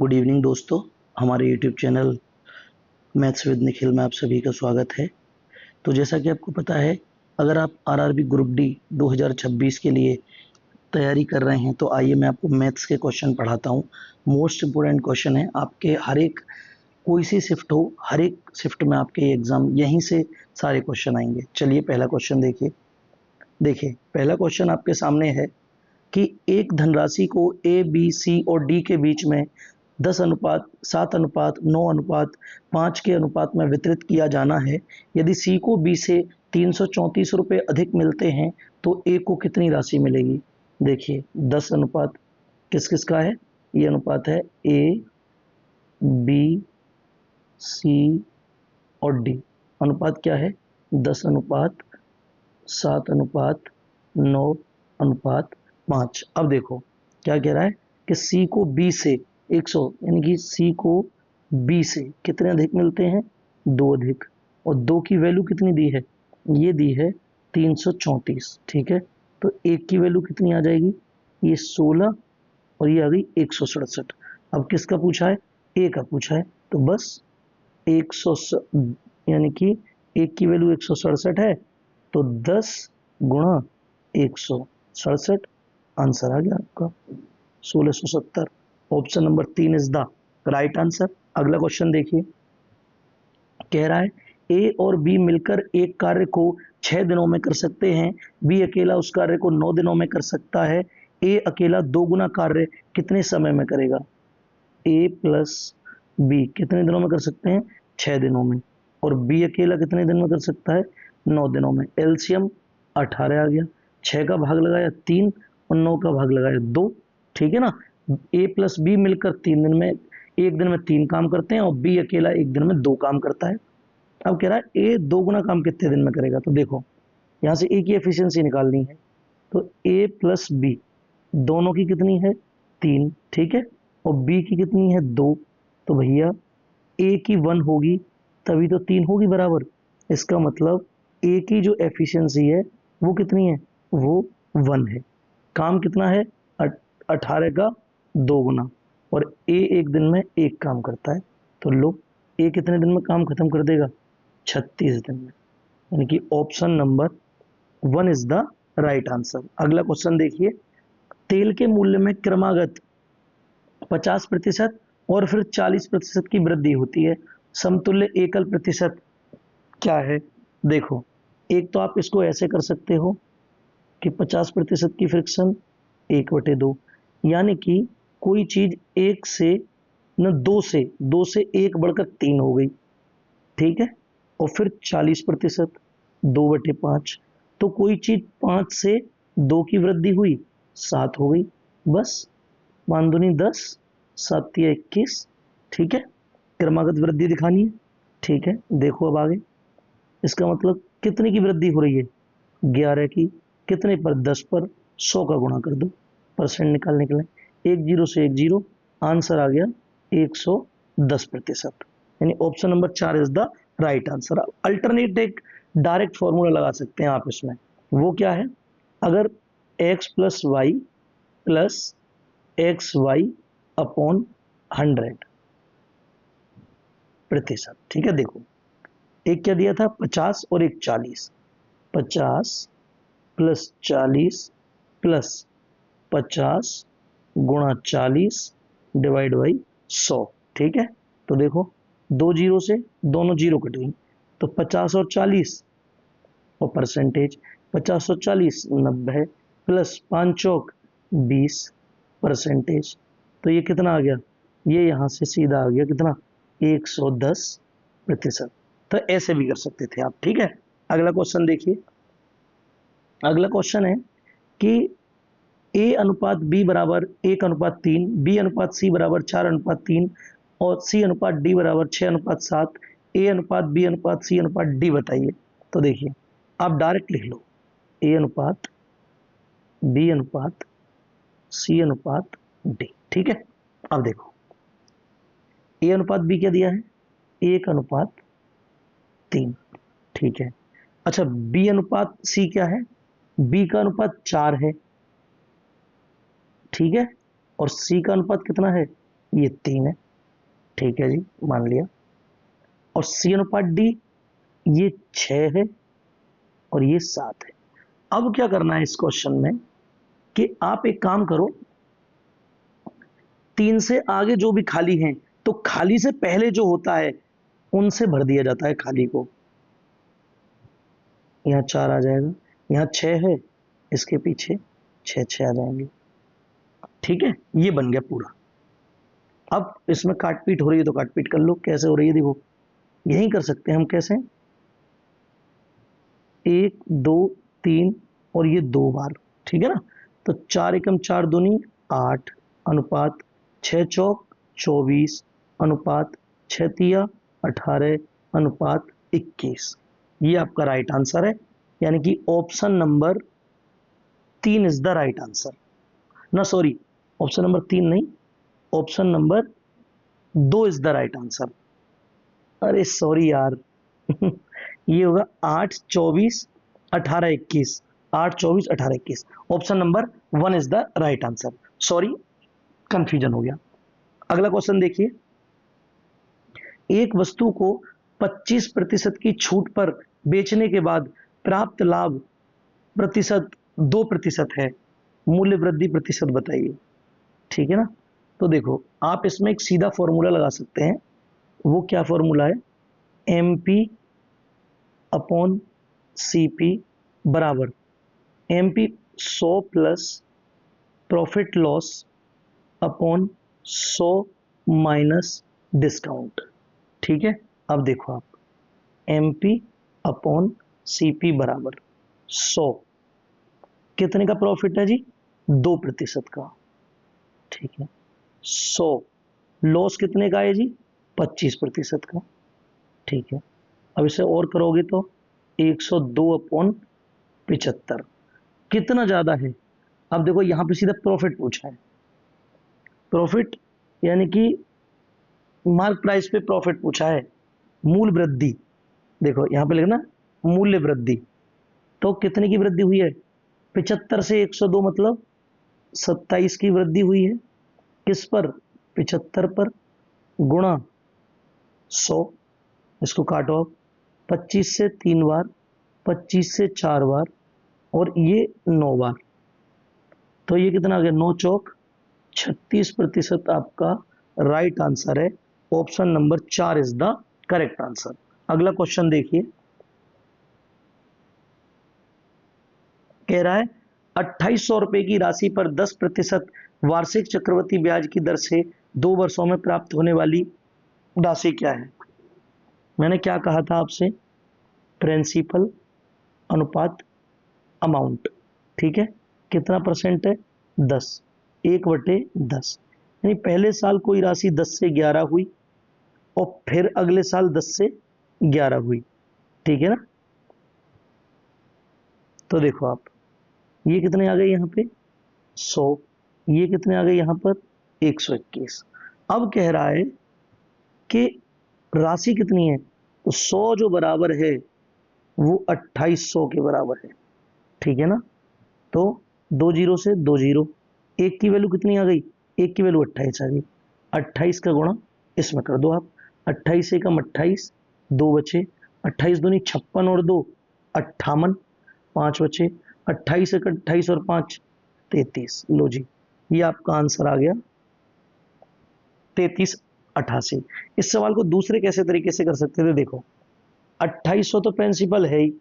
Good evening दोस्तों। हमारे YouTube channel maths with Nikhil में आप सभी का स्वागत है। तो जैसा कि आपको पता है, अगर आप आरआरबी ग्रुप डी 2026 के लिए तैयारी कर रहे हैं तो आइए मैं आपको मैथ्स के क्वेश्चन पढ़ाता हूँ। मोस्ट इम्पोर्टेंट क्वेश्चन है आपके, हर एक कोई सी शिफ्ट हो, हर एक शिफ्ट में आपके एग्जाम यहीं से सारे क्वेश्चन आएंगे। चलिए पहला क्वेश्चन देखिए पहला क्वेश्चन आपके सामने है कि एक धनराशि को ए बी सी और डी के बीच में 10:7:9:5 के अनुपात में वितरित किया जाना है। यदि सी को बी से 334 रुपये अधिक मिलते हैं तो ए को कितनी राशि मिलेगी। देखिए 10 अनुपात किस किस का है, ये अनुपात है ए बी सी और डी। अनुपात क्या है, 10:7:9:5। अब देखो क्या कह रहा है कि सी को बी से 100, यानी कि सी को बी से कितने अधिक मिलते हैं, 2 अधिक, और 2 की वैल्यू कितनी दी है, ये दी है 334। ठीक है, तो एक की वैल्यू कितनी आ जाएगी, ये 16 और ये आ गई 167। अब किसका पूछा है, ए का पूछा है, तो बस 100, यानी कि एक की वैल्यू 167 है, तो 10 गुणा 167, आंसर आ गया आपका 1670। Option number 3 is the right answer. अगला क्वेश्चन देखिए, कह रहा है ए और बी मिलकर एक कार्य को 6 दिनों में कर सकते हैं, बी अकेला उस कार्य को 9 दिनों में कर सकता है। ए अकेला 2 गुना कार्य कितने समय में करेगा। ए प्लस बी कितने दिनों में कर सकते हैं, 6 दिनों में, और बी अकेला कितने दिन में कर सकता है, 9 दिनों में। एलसीएम 18 आ गया, 6 का भाग लगाया 3 और 9 का भाग लगाया 2। ठीक है ना, ए प्लस बी मिलकर 3 दिन में, एक दिन में 3 काम करते हैं और बी अकेला एक दिन में 2 काम करता है। अब कह रहा है ए 2 गुना काम कितने दिन में करेगा, तो देखो यहां से ए की एफिशिएंसी निकालनी है, तो ए प्लस बी दोनों की कितनी है, 3। ठीक है, और बी की कितनी है, 2। तो भैया ए की 1 होगी तभी तो 3 होगी बराबर। इसका मतलब ए की जो एफिशिएंसी है वो कितनी है, वो 1 है। काम कितना है, 18 का 2 गुना, और ए एक दिन में एक काम करता है, तो लो ए कितने दिन में काम खत्म कर देगा, 36 दिन में। यानी कि option number 1 is the right answer. अगला क्वेश्चन देखिए, तेल के मूल्य में क्रमागत 50% और फिर 40% की वृद्धि होती है, समतुल्य एकल प्रतिशत क्या है। देखो एक तो आप इसको ऐसे कर सकते हो कि 50% की फ्रिक्शन 1/2, यानी कि कोई चीज एक से न दो से एक बढ़कर 3 हो गई। ठीक है, और फिर 40% 2/5, तो कोई चीज 5 से 2 की वृद्धि हुई, 7 हो गई। बस 5 दूनी 10, 7 तिया 21। ठीक है, क्रमागत वृद्धि दिखानी है। ठीक है, देखो अब आगे, इसका मतलब कितने की वृद्धि हो रही है, 11 की। कितने पर, 10 पर, 100 का गुणा कर दो, परसेंट निकालने के लिए, एक जीरो से एक जीरो, आंसर आ गया 110%। यानी option number 4 is the right answer. Alternate एक डायरेक्ट फॉर्मूला लगा सकते हैं आप इसमें, वो क्या है, अगर x plus Y plus X Y upon 100%। ठीक है, देखो एक क्या दिया था, 50 और एक 40, 50 प्लस 40 प्लस 50 गुणा 40 डिवाइड बाई 100। ठीक है, तो देखो 2 जीरो से दोनों जीरो कट गई, तो 50 और 40 और परसेंटेज, 50 और 40 90 प्लस 5 चौक 20 परसेंटेज। तो ये कितना आ गया, ये यहां से सीधा आ गया कितना, 110%। तो ऐसे भी कर सकते थे आप। ठीक है, अगला क्वेश्चन देखिए, अगला क्वेश्चन है कि ए अनुपात बी बराबर 1:3, बी अनुपात सी बराबर 4:3 और सी अनुपात डी बराबर 6:7, ए अनुपात बी अनुपात सी अनुपात डी बताइए। तो देखिए आप डायरेक्ट लिख लो, ए अनुपात बी अनुपात सी अनुपात डी। ठीक है, अब देखो ए अनुपात बी क्या दिया है, 1:3। ठीक है, अच्छा बी अनुपात सी क्या है, बी का अनुपात 4 है। ठीक है, और सी का अनुपात कितना है, ये 3 है, ठीक है जी, मान लिया। और C अनुपात D ये 6 है और ये 7 है। अब क्या करना है इस क्वेश्चन में कि आप एक काम करो, 3 से आगे जो भी खाली हैं तो खाली से पहले जो होता है उनसे भर दिया जाता है खाली को। यहाँ 4 आ जाएगा, यहाँ 6 है, इसके पीछे 6 आ जाएंगे, ठीक है। ये बन गया पूरा। अब इसमें काटपीट हो रही है तो काटपीट कर लो, कैसे हो रही है देखो, यही कर सकते हैं हम। कैसे? 1 2 3 और ये 2 बार, ठीक है ना। तो 4 एकम 4 दूनी 8 अनुपात 6 चौक 24 अनुपात 6 तिया 18 अनुपात 21। ये आपका राइट आंसर है, यानी कि option number 3 is the right answer. ना सॉरी, ऑप्शन नंबर 3 नहीं, option number 2 is the right answer. अरे सॉरी यार ये होगा 8 24 18 21, 8 24 18 21, option number 1 is the right answer. Sorry, confusion हो गया। अगला क्वेश्चन देखिए, एक वस्तु को 25% की छूट पर बेचने के बाद प्राप्त लाभ प्रतिशत 2% है, मूल्य वृद्धि प्रतिशत बताइए, ठीक है ना। तो देखो, आप इसमें एक सीधा फॉर्मूला लगा सकते हैं। वो क्या फॉर्मूला है? MP अपॉन CP बराबर MP 100 plus profit loss upon 100 minus discount, ठीक है। अब देखो आप, MP अपॉन CP बराबर 100, कितने का प्रॉफिट है जी? 2% का, ठीक है। 100 लॉस कितने का है जी? 25% का, ठीक है। अब इसे और करोगे तो 102 अपॉन 75, कितना ज्यादा है? अब देखो यहां पे सीधा प्रॉफिट पूछा है, प्रॉफिट यानी कि मार्क प्राइस पे प्रॉफिट पूछा है। मूल वृद्धि, देखो यहां पे लिखना मूल्य वृद्धि, तो कितने की वृद्धि हुई है? 75 से 102 मतलब 27 की वृद्धि हुई है। किस पर? 75 पर, गुणा 100, इसको काटो आप, 25 से 3 बार, 25 से 4 बार और ये 9 बार, तो ये कितना आ गया? 9 चौक 36% आपका राइट आंसर है। Option number 4 is the correct answer. अगला क्वेश्चन देखिए, कह रहा है 2800 रुपए की राशि पर 10% वार्षिक चक्रवृद्धि ब्याज की दर से 2 वर्षों में प्राप्त होने वाली राशि क्या है? मैंने क्या कहा था आपसे? प्रिंसिपल अनुपात अमाउंट, ठीक है। कितना परसेंट है? 10, 1/10, यानी पहले साल कोई राशि 10 से 11 हुई और फिर अगले साल 10 से 11 हुई, ठीक है ना। तो देखो आप, ये कितने आ गए यहाँ पे? 100, ये कितने आ गए यहाँ पर? 121। अब कह रहा है कि राशि कितनी है, तो 100 जो बराबर है वो 2800 के बराबर है, ठीक है ना। तो 2 जीरो से 2 जीरो, एक की वैल्यू कितनी आ गई? एक की वैल्यू 28 आ गई। 28 का गुणा इसमें कर दो आप, 28 एकम 28, 2 बचे, 28 दूनी 56 और 2 58, 5 बचे, 28 एक 28 और 5 33। लो जी, ये आपका आंसर आ गया 3388। इस सवाल को दूसरे कैसे तरीके से कर सकते थे? देखो, 2800 तो प्रिंसिपल है ही,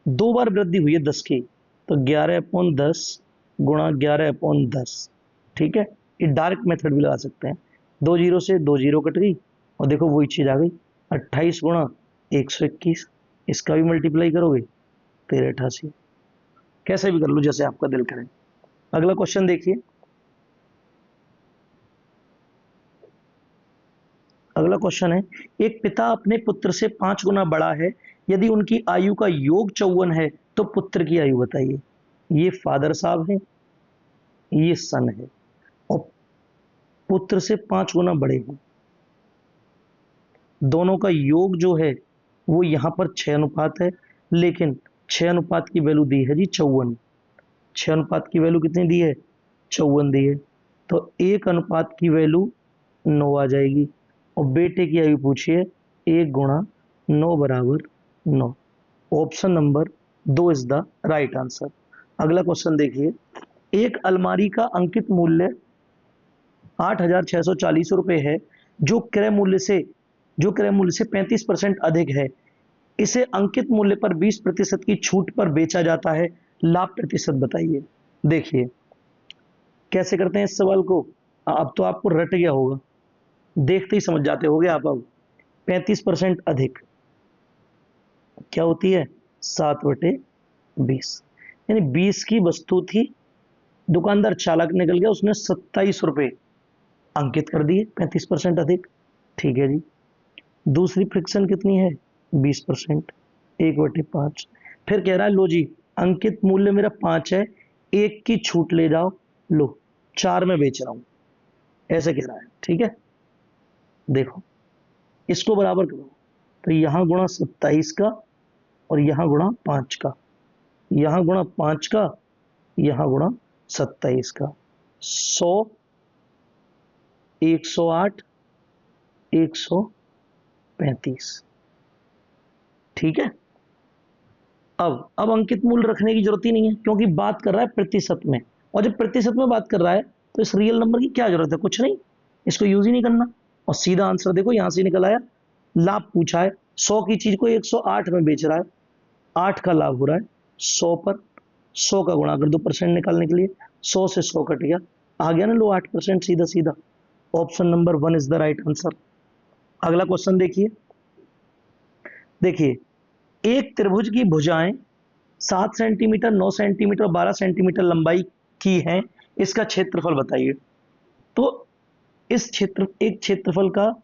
2 बार वृद्धि हुई है 10 की, तो 11/10 गुणा 11/10, ठीक है। ये डायरेक्ट मेथड भी लगा सकते हैं, 2 जीरो से 2 जीरो कट गई और देखो वही चीज आ गई, 28 गुणा 121, इसका भी मल्टीप्लाई करोगे 1388, कैसे भी कर लो जैसे आपका दिल करे। अगला क्वेश्चन देखिए, अगला क्वेश्चन है, एक पिता अपने पुत्र से 5 गुना बड़ा है, यदि उनकी आयु का योग 54 है तो पुत्र की आयु बताइए। ये फादर साहब है, ये सन है और पुत्र से 5 गुना बड़े हैं, दोनों का योग जो है वो यहां पर 6 अनुपात है, लेकिन 6 अनुपात की वैल्यू दी है जी 54, 6 अनुपात की वैल्यू कितनी दी है? 54 दी है। तो 1 अनुपात की वैल्यू 9 आ जाएगी। और बेटे की आयु पूछिए, 1 गुणा 9 बराबर 9। Option number 2 is the right answer. अगला क्वेश्चन देखिए, एक अलमारी का अंकित मूल्य 8,640 रुपये है, जो क्रय मूल्य से 35% अधिक है। इसे अंकित मूल्य पर 20% की छूट पर बेचा जाता है, लाभ प्रतिशत बताइए। देखिए कैसे करते हैं इस सवाल को, अब तो आपको रट गया होगा, देखते ही समझ जाते होगे आप। अब 35% अधिक क्या होती है, 7/20। यानी 20 की वस्तु थी, दुकानदार चालाक निकल गया, उसने 27 रुपये अंकित कर दिए, 35% अधिक। ठीक है जी। दूसरी फ्रिक्शन कितनी है, 20%, 1/5। फिर कह रहा है लो जी, अंकित मूल्य मेरा 5 है, 1 की छूट ले जाओ, लो 4 में बेच रहा हूं, ऐसे कह रहा है। ठीक है, देखो इसको बराबर करो, तो यहां गुणा 27 का और यहां गुणा 5 का, यहां गुणा 5 का, यहां गुणा 27 का। 100, 108, 135। ठीक है, अब अंकित मूल्य रखने की जरूरत ही नहीं है, क्योंकि बात कर रहा है प्रतिशत में, और जब प्रतिशत में बात कर रहा है तो इस रियल नंबर की क्या जरूरत है, कुछ नहीं, इसको यूज ही नहीं करना। और सीधा आंसर देखो यहां से निकल आया, लाभ पूछा है, 100 की चीज को 108 में बेच रहा है, 8 का लाभ हो रहा है 100 पर। 100 का गुणा कर दो परसेंट निकालने के लिए, 100 से 100 कट गया, आ गया ना लो 8%, सीधा सीधा। Option number 1 is the right answer. अगला क्वेश्चन देखिए, देखिए एक त्रिभुज की भुजाएं 7 सेंटीमीटर, 9 सेंटीमीटर और 12 सेंटीमीटर लंबाई की हैं, इसका क्षेत्रफल बताइए। तो इस क्षेत्रफल का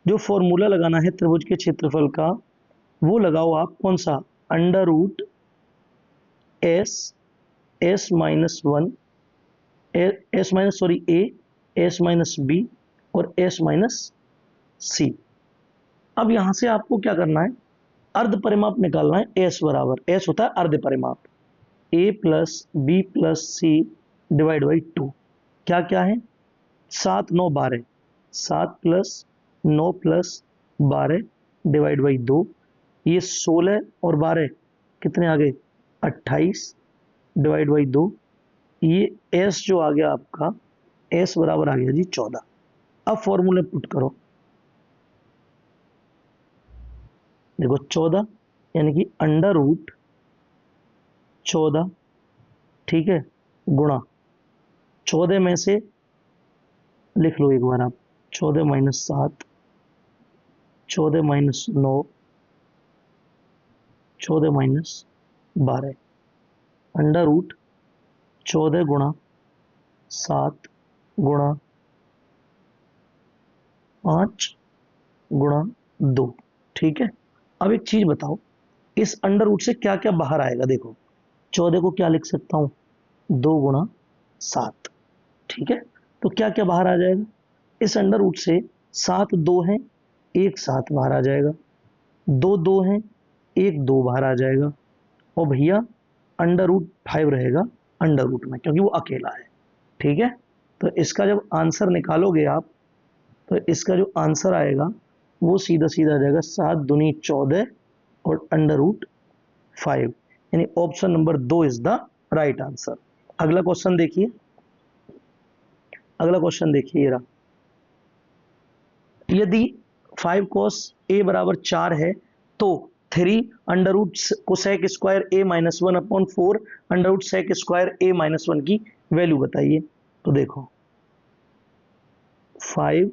जो फॉर्मूला लगाना है त्रिभुज के क्षेत्रफल का, वो लगाओ आप, कौन सा, √S, S-1, S minus sorry A, S-B और S-C। अब यहां से आपको क्या करना है, अर्ध परिमाप निकालना है। एस बराबर, एस होता है अर्ध परिमाप, A+B+C/2। क्या क्या है, 7 9 12, 7 + 9 + 12/2, ये 16 और 12 कितने आ गए, 28/2। ये एस जो आ गया आपका, एस बराबर आ गया जी 14। अब फॉर्मूले पुट करो, देखो 14 यानी कि √14, ठीक है, गुणा 14 में से लिख लो एक बार आप, 14 - 7, 14 - 9, 14 - 12, √14 गुणा 7 गुणा 5 गुणा 2। ठीक है, अब एक चीज बताओ, इस अंडर रूट से क्या क्या बाहर आएगा। देखो 14 को क्या लिख सकता हूं, 2 गुणा 7। ठीक है, तो क्या क्या बाहर आ जाएगा, इस अंडर रूट से 7 2 है, 1 7 बाहर आ जाएगा, 2 2 है, 1 2 बाहर आ जाएगा, और भैया √5 रहेगा अंडर रूट में, क्योंकि वो अकेला है। ठीक है, तो इसका जब आंसर निकालोगे आप, तो इसका जो आंसर आएगा वो सीधा सीधा आ जाएगा 7 दूनी 14 और √5, यानी option number 2 is the right answer. अगला क्वेश्चन देखिए, अगला क्वेश्चन देखिए ये रहा, यदि 5 cos a बराबर 4 है, तो 3 √sec²a-1/4 √sec²a-1 की वैल्यू बताइए। तो देखो 5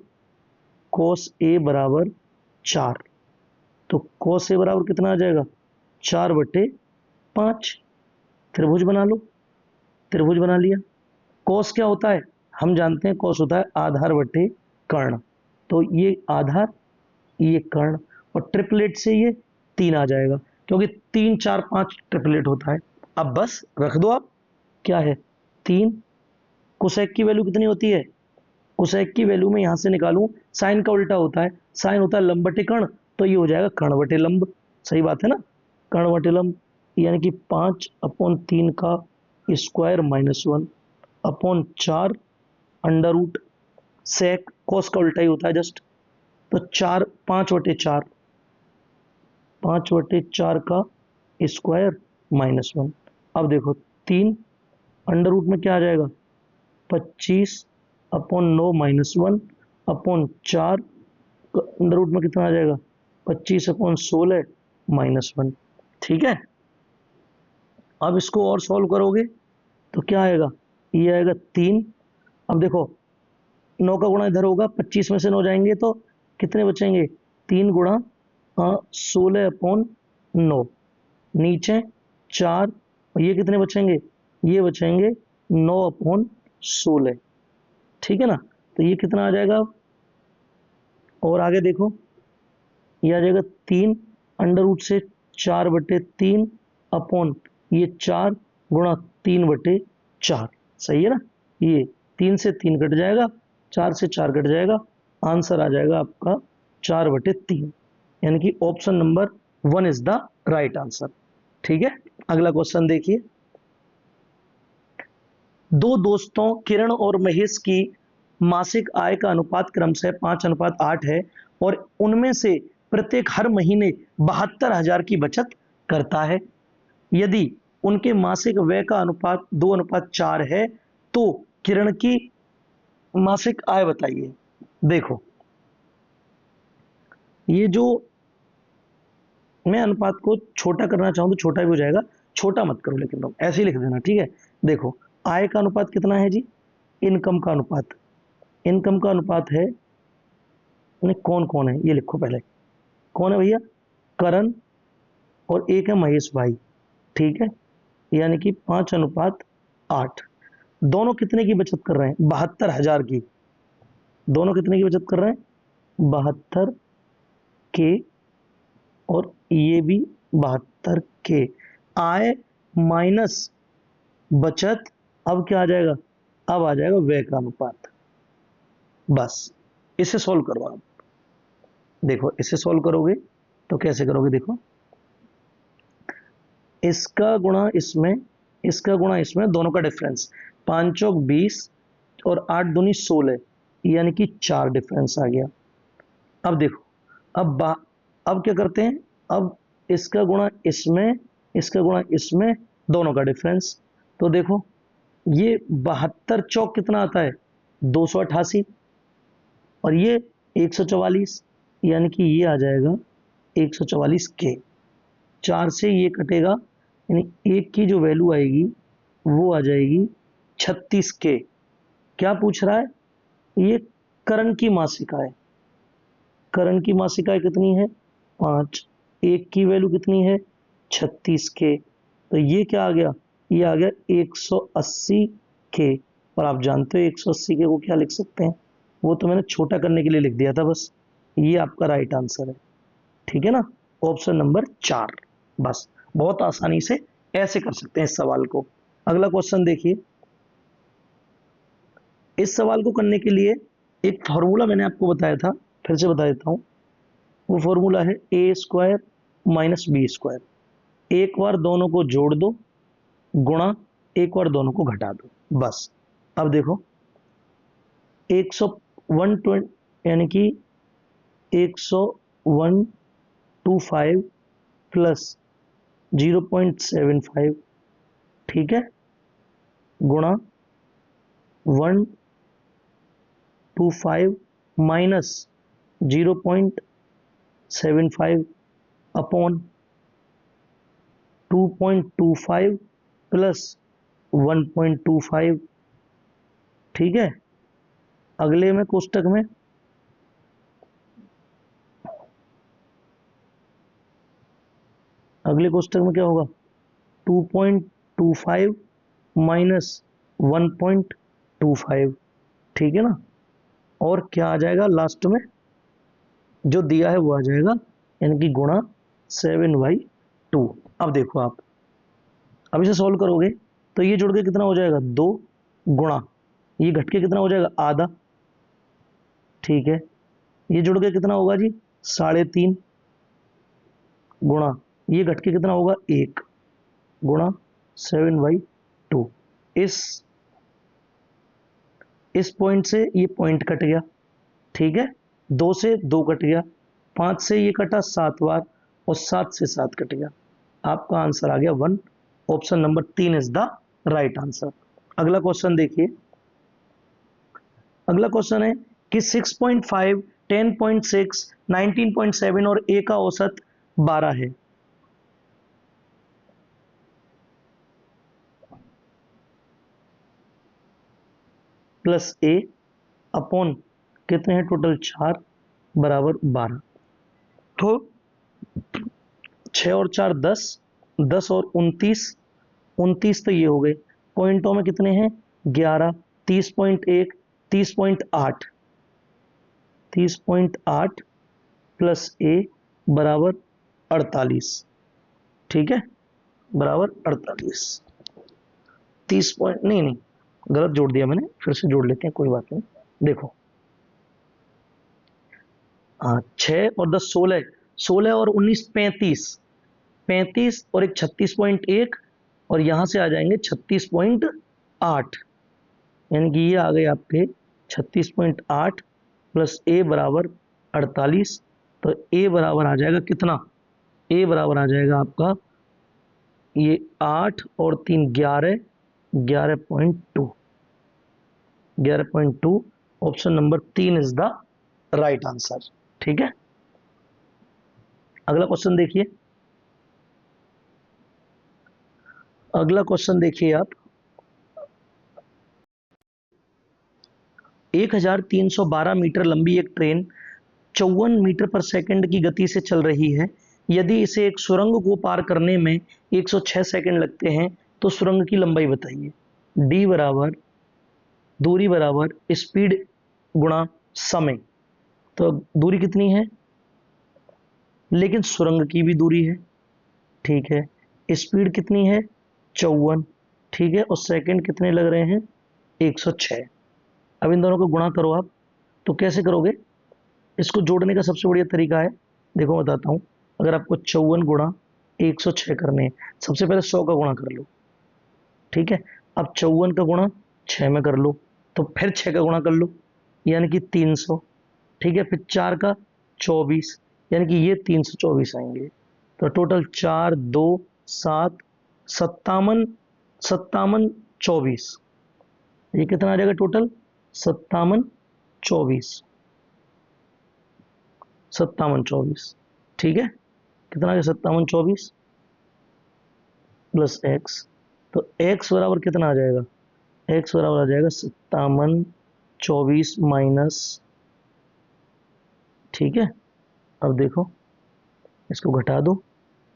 cos a बराबर 4, तो cos a बराबर कितना आ जाएगा, 4/5। त्रिभुज बना लो, त्रिभुज बना लिया। cos क्या होता है, हम जानते हैं cos होता है आधार बटे कर्ण, तो ये आधार, ये कर्ण, और ट्रिपलेट से ये 3 आ जाएगा, क्योंकि 3 4 5 ट्रिपलेट होता है। अब बस रख दो आप, क्या है 3। कोसेक की वैल्यू कितनी होती है, कोसेक की वैल्यू में यहां से निकालूं, साइन का उल्टा होता है, साइन होता है लंब बटे कर्ण, तो ये हो जाएगा कर्ण बटे लंब। सही बात है ना, कर्ण बटे लंब, यानी कि 5/3 का square -1/4 under root sec cos का उल्टा ही होता है जस्ट। तो 4 5/4, 5/4 का स्क्वायर -1। अब देखो 3 अंडर रूट में क्या आ जाएगा, 25/9 -1 अपॉन 4 अंडर रूट में कितना आ जाएगा, 25/16 -1। ठीक है, अब इसको और सॉल्व करोगे तो क्या आएगा, ये आएगा 3। अब देखो 9 का गुणा इधर होगा, 25 में से 9 जाएंगे तो कितने बचेंगे, 3 गुणा 16/9, नीचे 4, और ये कितने बचेंगे, ये बचेंगे 9/16। ठीक है ना, तो ये कितना आ जाएगा, और आगे देखो ये आ जाएगा 3 अंडर रूट से 4/3 अपॉन ये 4 गुणा 3/4। सही है ना, ये 3 से 3 कट जाएगा, 4 से 4 कट जाएगा, आंसर आ जाएगा आपका 4/3, यानी कि option number 1 is the right answer. ठीक है, अगला क्वेश्चन देखिए। दो दोस्तों किरण और महेश की मासिक आय का अनुपात क्रमशः 5:8 है और उनमें से प्रत्येक हर महीने 72,000 की बचत करता है। यदि उनके मासिक व्यय का अनुपात 2:4 है तो किरण की मासिक आय बताइए। देखो ये जो मैं अनुपात को छोटा करना चाहूं तो छोटा भी हो जाएगा, छोटा मत करो लेकिन तुम ऐसे ही लिख देना। ठीक है, देखो आय का अनुपात कितना है जी, इनकम का अनुपात, इनकम का अनुपात है, कौन कौन है ये लिखो पहले, कौन है भैया, करण और एक है महेश भाई। ठीक है, यानी कि 5:8। दोनों कितने की बचत कर रहे हैं, 72,000 की। दोनों कितने की बचत कर रहे हैं, 72 के, और ये भी 72 के। आय माइनस बचत, अब क्या आ जाएगा, अब आ जाएगा व्यय का अनुपात। बस इसे सॉल्व करो आप। देखो इसे सॉल्व करोगे तो कैसे करोगे, देखो इसका गुणा इसमें, इसका गुणा इसमें, दोनों का डिफरेंस, 5 चौक 20 और 8 दूनी 16, यानी कि 4 डिफरेंस आ गया। अब देखो अब क्या करते हैं, अब इसका गुणा इसमें, इसका गुणा इसमें, दोनों का डिफरेंस। तो देखो ये 72 चौक कितना आता है, 288, और ये 144, यानी कि ये आ जाएगा 144 के। 4 से ये कटेगा, यानी एक की जो वैल्यू आएगी वो आ जाएगी 36 के। क्या पूछ रहा है, ये करण की मासिक आय, करण की मासिक आय कितनी है 5, एक की वैल्यू कितनी है 36 के, तो ये क्या आ गया, ये आ गया 180 के। और आप जानते हो 180 के को क्या लिख सकते हैं, वो तो मैंने छोटा करने के लिए लिख दिया था बस। ये आपका राइट आंसर है। ठीक है ना, ऑप्शन नंबर 4। बस बहुत आसानी से ऐसे कर सकते हैं इस सवाल को। अगला क्वेश्चन देखिए। इस सवाल को करने के लिए एक फॉर्मूला मैंने आपको बताया था, फिर से बता देता हूं। वो फॉर्मूला है a² माइनस b²। एक बार दोनों को जोड़ दो गुणा एक बार दोनों को घटा दो, बस। अब देखो 101 यानी कि 101.25 प्लस 0.75, ठीक है, गुणा 125 माइनस 0.75 अपॉन 2.25 प्लस 1.25। ठीक है, अगले में कोष्टक में अगले कोष्टक में क्या होगा, 2.25 माइनस 1.25। ठीक है ना, और क्या आ जाएगा लास्ट में, जो दिया है वो आ जाएगा, यानी कि गुणा 7/2। अब देखो आप, अब इसे सॉल्व करोगे तो ये जुड़ के कितना हो जाएगा 2, गुणा ये घट के कितना हो जाएगा आधा। ठीक है, ये जुड़ के कितना होगा जी 3.5, गुणा ये घट के कितना होगा 1, गुणा 7/2। इस इस पॉइंट से ये पॉइंट कट गया, ठीक है, 2 से 2 कट गया, 5 से ये कटा 7 बार, और 7 से 7 कट गया। आपका आंसर आ गया 1। Option number 3 is the right answer. अगला क्वेश्चन देखिए। अगला क्वेश्चन है कि 6.5, 10.6, 19.7 और ए का औसत 12 है। प्लस ए अपॉन कितने हैं टोटल 4 बराबर 12। तो 6 और 4 10, 10 और 29, 29 तो ये हो गए। पॉइंटों में कितने हैं 11, 30.1, 30.8, 30.8 प्लस ए बराबर 48, ठीक है, बराबर 48। 30 पॉइंट नहीं नहीं गलत जोड़ दिया मैंने, फिर से जोड़ लेते हैं, कोई बात नहीं। देखो, हाँ 6 और 10 16, 16 और 19 35, 35 और एक 36.1, और यहां से आ जाएंगे 36.8, यानी कि ये आ गए आपके 36.8 प्लस ए बराबर 48। तो ए बराबर आ जाएगा कितना, ए बराबर आ जाएगा आपका ये 8 और 3 11, 11.2, 11.2। Option number 3 is the right answer, ठीक है। अगला क्वेश्चन देखिए। अगला क्वेश्चन देखिए आप, 1312 मीटर लंबी एक ट्रेन 54 मीटर पर सेकंड की गति से चल रही है। यदि इसे एक सुरंग को पार करने में 106 सेकंड लगते हैं तो सुरंग की लंबाई बताइए। डी बराबर दूरी बराबर स्पीड गुणा समय। तो दूरी कितनी है, लेकिन सुरंग की भी दूरी है, ठीक है, स्पीड कितनी है 54, ठीक है, और सेकंड कितने लग रहे हैं 106। अब इन दोनों को गुणा करो आप। तो कैसे करोगे, इसको जोड़ने का सबसे बढ़िया तरीका है, देखो मैं बताता हूँ। अगर आपको 54 गुणा 106 करने हैं, सबसे पहले 100 का गुणा कर लो, ठीक है। अब 54 का गुणा 6 में कर लो, तो फिर 6 का गुणा कर लो, यानी कि 300, ठीक है, फिर 4 का 24, यानी कि ये 324 आएंगे। तो टोटल 4 2 7 57, 57 24, ये कितना आ जाएगा टोटल 57 24, 57 24, ठीक है, कितना आ गया 57 24 प्लस एक्स। तो एक्स बराबर कितना आ जाएगा, एक्स बराबर आ जाएगा 57 24 माइनस, ठीक है। अब देखो इसको घटा दो,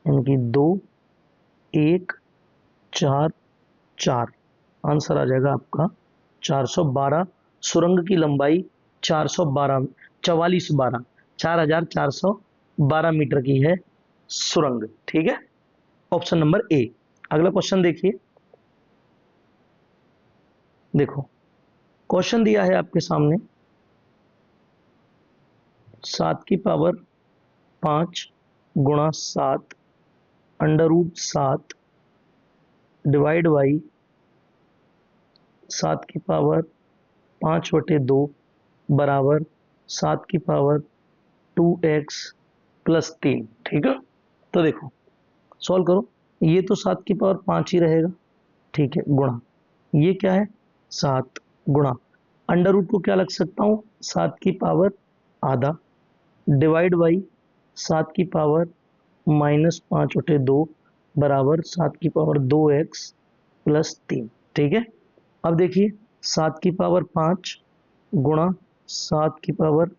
यानी कि 2 1 4 4, आंसर आ जाएगा आपका 412। सुरंग की लंबाई 412, 4412, 4412 मीटर की है सुरंग, ठीक है, ऑप्शन नंबर ए। अगला क्वेश्चन देखिए। देखो क्वेश्चन दिया है आपके सामने, 7 की पावर 5 गुणा 7 अंडर रूट 7 डिवाइड बाई 7 की पावर 5/2 बराबर 7 की पावर 2x प्लस 3, ठीक है। तो देखो सॉल्व करो, ये तो 7 की पावर 5 ही रहेगा, ठीक है, गुणा ये क्या है 7 गुणा अंडर रूट को क्या लग सकता हूँ 7 की पावर आधा डिवाइड बाई 7 की पावर -5/2 बराबर 7 की पावर 2x प्लस 3, ठीक है। अब देखिए 7 की पावर 5 गुणा 7 की पावर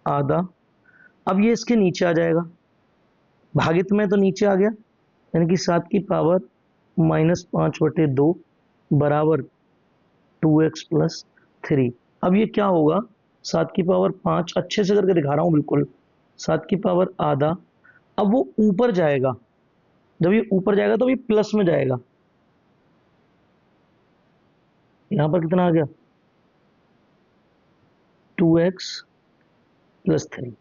आधा, अब ये इसके नीचे आ जाएगा, भागित में तो नीचे आ गया, यानी कि 7 की पावर -5/2 बराबर 2x प्लस 3। अब ये क्या होगा 7 की पावर 5, अच्छे से करके दिखा रहा हूं बिल्कुल, 7 की पावर आधा, अब वो ऊपर जाएगा, जब ये ऊपर जाएगा तो ये प्लस में जाएगा, यहां पर कितना आ गया 2x प्लस 3।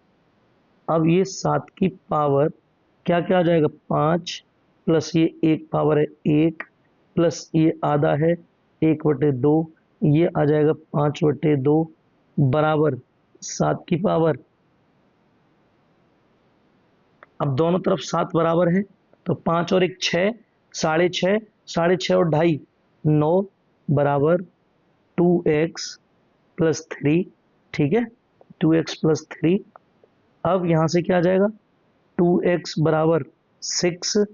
अब ये 7 की पावर क्या क्या आ जाएगा 5 प्लस ये एक पावर है 1 प्लस ये आधा है 1/2, ये आ जाएगा 5/2 बराबर 7 की पावर। अब दोनों तरफ 7 बराबर है तो 5 और 1 6, 6.5, 6.5 और 2.5 9 बराबर 2x प्लस 3। ठीक है, 2x प्लस 3। अब यहां से क्या आ जाएगा, 2x बराबर 6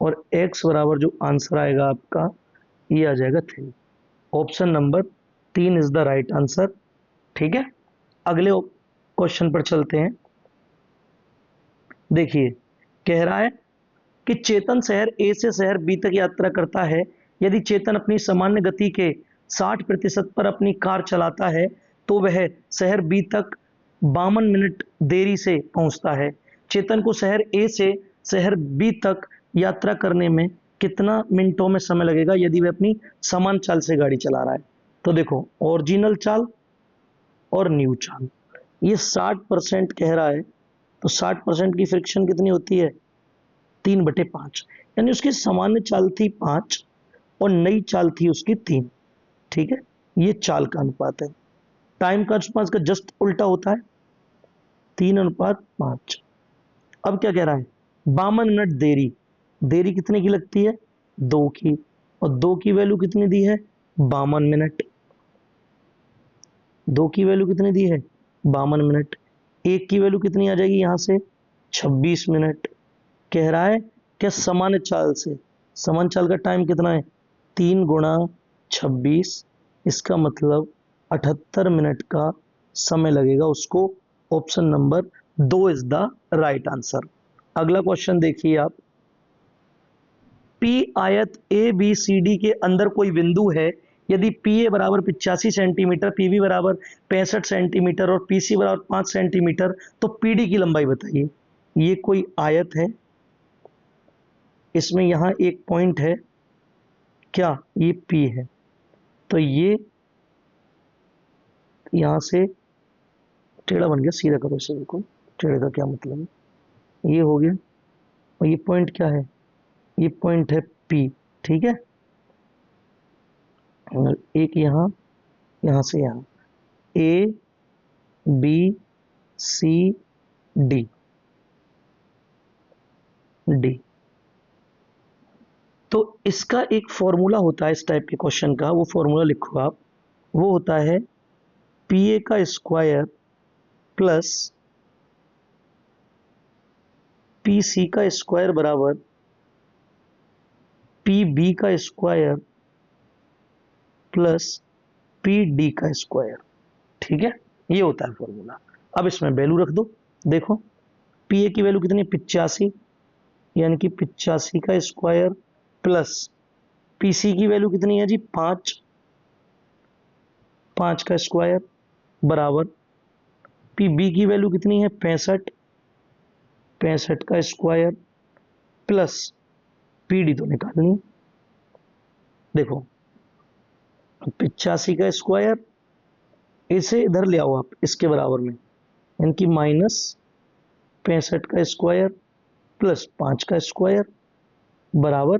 और x बराबर जो आंसर आएगा आपका ये आ जाएगा 3। Option number 3 is the right answer. ठीक है, अगले क्वेश्चन पर चलते हैं। देखिए, कह रहा है कि चेतन शहर ए से शहर बी तक यात्रा करता है। यदि चेतन अपनी सामान्य गति के 60% पर अपनी कार चलाता है तो वह शहर बी तक 52 मिनट देरी से पहुंचता है। चेतन को शहर ए से शहर बी तक यात्रा करने में कितना मिनटों में समय लगेगा यदि वह अपनी समान चाल से गाड़ी चला रहा है। तो देखो, ओरिजिनल चाल और न्यू चाल, ये 60% कह रहा है तो 60% की फ्रिक्शन कितनी होती है, 3/5। यानी उसकी सामान्य चाल थी 5 और नई चाल थी उसकी 3। ठीक है, ये चाल का अनुपात है। टाइम का अनुपात का जस्ट उल्टा होता है, 3/5। अब क्या कह रहा है, 52 मिनट देरी। देरी कितने की लगती है, 2 की, और 2 की वैल्यू कितनी दी है, 52 मिनट। 2 की वैल्यू कितनी दी है, 52 मिनट। 1 की वैल्यू कितनी आ जाएगी यहां से, 26 मिनट। कह रहा है क्या, सामान्य चाल से, सामान्य चाल का टाइम कितना है, 3 गुणा 26, इसका मतलब 78 मिनट का समय लगेगा उसको। Option number 2 is the right answer. अगला क्वेश्चन देखिए आप। पी आयत ए बी सी डी के अंदर कोई बिंदु है। यदि पी ए बराबर 85 सेंटीमीटर, पी बी बराबर 65 सेंटीमीटर और पी सी बराबर 5 सेंटीमीटर, तो पी डी की लंबाई बताइए। ये कोई आयत है, इसमें यहां एक पॉइंट है, क्या ये P है, तो ये यहां से टेढ़ा बन गया, सीधा करो इसे, बिल्कुल टेढ़े का क्या मतलब है, ये हो गया। और ये पॉइंट क्या है, ये पॉइंट है P। ठीक है, और एक यहां, यहां से यहां, A B C D D। तो इसका एक फॉर्मूला होता है इस टाइप के क्वेश्चन का, वो फॉर्मूला लिखो आप। वो होता है पी ए का स्क्वायर प्लस पी सी का स्क्वायर बराबर पी बी का स्क्वायर प्लस पी डी का स्क्वायर। ठीक है, ये होता है फॉर्मूला। अब इसमें वैल्यू रख दो। देखो, पी ए की वैल्यू कितनी है, 85, यानी कि 85 का स्क्वायर प्लस पी सी की वैल्यू कितनी है जी, 5, 5 का स्क्वायर बराबर पी बी की वैल्यू कितनी है, 65, 65 का स्क्वायर प्लस पी डी तो निकालनी। देखो, 85 का स्क्वायर, इसे इधर ले आओ आप इसके बराबर में, यानी कि माइनस 65 का स्क्वायर प्लस 5 का स्क्वायर बराबर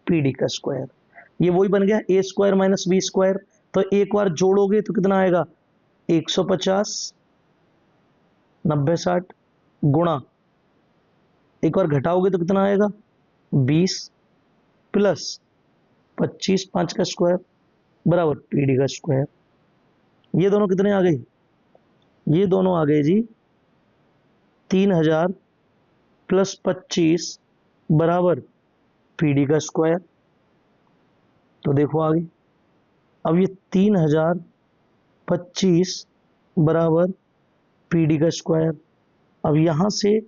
पी डी का स्क्वायर। ये वही बन गया ए स्क्वायर माइनस बी स्क्वायर। तो एक बार जोड़ोगे तो कितना आएगा, 150, 90 60 गुणा, एक बार घटाओगे तो कितना आएगा, 20 प्लस 25, 5 का स्क्वायर बराबर पी डी का स्क्वायर। ये दोनों कितने आ गए, ये दोनों आ गए जी 3000 प्लस 25 बराबर पी डी का स्क्वायर। तो देखो आगे, अब ये 3025 बराबर पी डी का स्क्वायर। अब यहां से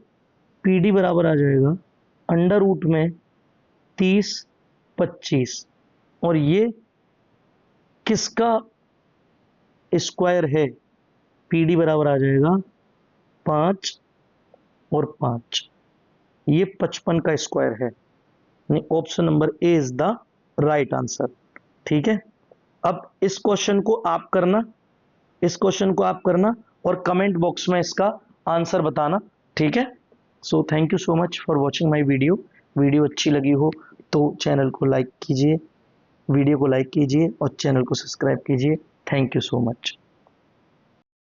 पी डी बराबर आ जाएगा अंडर रूट में 30 25, और ये किसका स्क्वायर है, पी डी बराबर आ जाएगा 5 और 5, ये 55 का स्क्वायर है। Option number A is the right answer. ठीक है, अब इस क्वेश्चन को आप करना, इस क्वेश्चन को आप करना और कमेंट बॉक्स में इसका आंसर बताना। ठीक है, so thank you so much for watching my video. Video अच्छी लगी हो तो चैनल को लाइक कीजिए, वीडियो को लाइक कीजिए और चैनल को सब्सक्राइब कीजिए। Thank you so much.